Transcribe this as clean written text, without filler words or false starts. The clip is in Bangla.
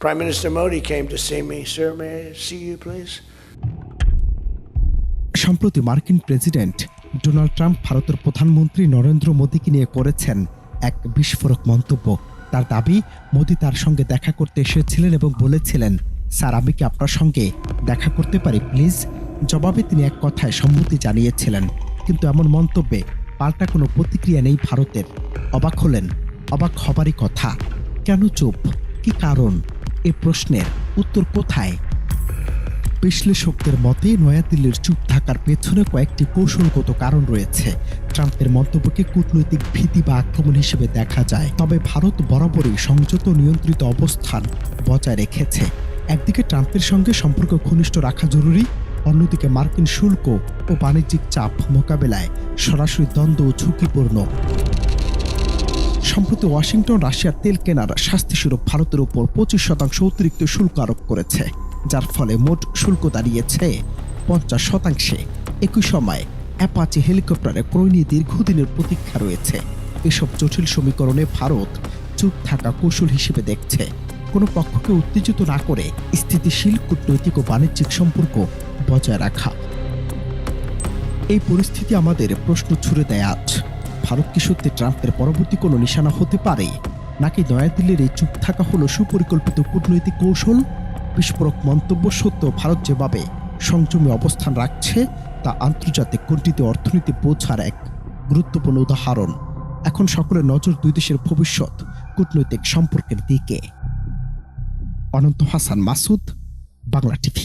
Prime Minister Modi came to see me. Sir, may I see you, please? সম্প্রতি মার্কিন প্রেসিডেন্ট ডোনাল্ড ট্রাম্প ভারতের প্রধানমন্ত্রী নরেন্দ্র মোদীকে নিয়ে করেছেন এক বিস্ফোরক মন্তব্য। তার দাবি, মোদী তার সঙ্গে দেখা করতে এসেছিলেন এবং বলেছিলেন, স্যার, আমি কি আপনার সঙ্গে দেখা করতে পারি প্লিজ? জবাবে তিনি এক কথায় সম্মতি জানিয়েছিলেন, কিন্তু এমন মন্তব্যে পাল্টা কোনো প্রতিক্রিয়া নেই ভারতের। অবাক হলেন? অবাক হবারই কথা। কেন চুপ? কি কারণ? এ প্রশ্নের উত্তর কোথায়? বিশ্লেষকদের মতে নয়াদিল্লির চুপ থাকার পেছনে কয়েকটি কৌশলগত কারণ রয়েছে। ট্রাম্পের মন্তব্যকে কূটনৈতিক ভীতি বা আক্রমণ হিসেবে দেখা যায়, তবে ভারত বরাবরই সংযত নিয়ন্ত্রিত অবস্থান বজায় রেখেছে। একদিকে ট্রাম্পের সঙ্গে সম্পর্ক ঘনিষ্ঠ রাখা জরুরি, অন্যদিকে মার্কিন শুল্ক ও বাণিজ্যিক চাপ মোকাবেলায় সরাসরি দ্বন্দ্ব ও ঝুঁকিপূর্ণ। সম্প্রতি ওয়াশিংটন রাশিয়ার তেল কেনার শাস্তিস্বরূপ ভারতের উপর 25% অতিরিক্ত শুল্ক আরোপ করেছে, যার ফলে মোট শুল্ক দাঁড়িয়েছে 50%। একই সময় অ্যাপাচি হেলিকপ্টারে ক্রয় নিয়ে দীর্ঘদিনের প্রতীক্ষা রয়েছে। এসব জটিল সমীকরণে ভারত চুপ থাকা কৌশল হিসেবে দেখছে, কোনো পক্ষকে উত্তেজিত না করে স্থিতিশীল কূটনৈতিক ও বাণিজ্যিক সম্পর্ক বজায় রাখা। এই পরিস্থিতি আমাদের প্রশ্ন ছুড়ে দেয় আজ, ভারত কি সত্যি ট্রাম্পের পরবর্তী কোনো নিশানা হতে পারে, নাকি নয়াদিল্লির এই চুপ থাকা হলো সুপরিকল্পিত কূটনৈতিক কৌশল? বিস্ফোরক মন্তব্য সত্য, ভারত যেভাবে সংযমী অবস্থান রাখছে তা আন্তর্জাতিক গণ্ডিতে অর্থনীতি বোঝার এক গুরুত্বপূর্ণ উদাহরণ। এখন সকলের নজর দুই দেশের ভবিষ্যৎ কূটনৈতিক সম্পর্কের দিকে। অনন্ত হাসান মাসুদ, বাংলা টিভি।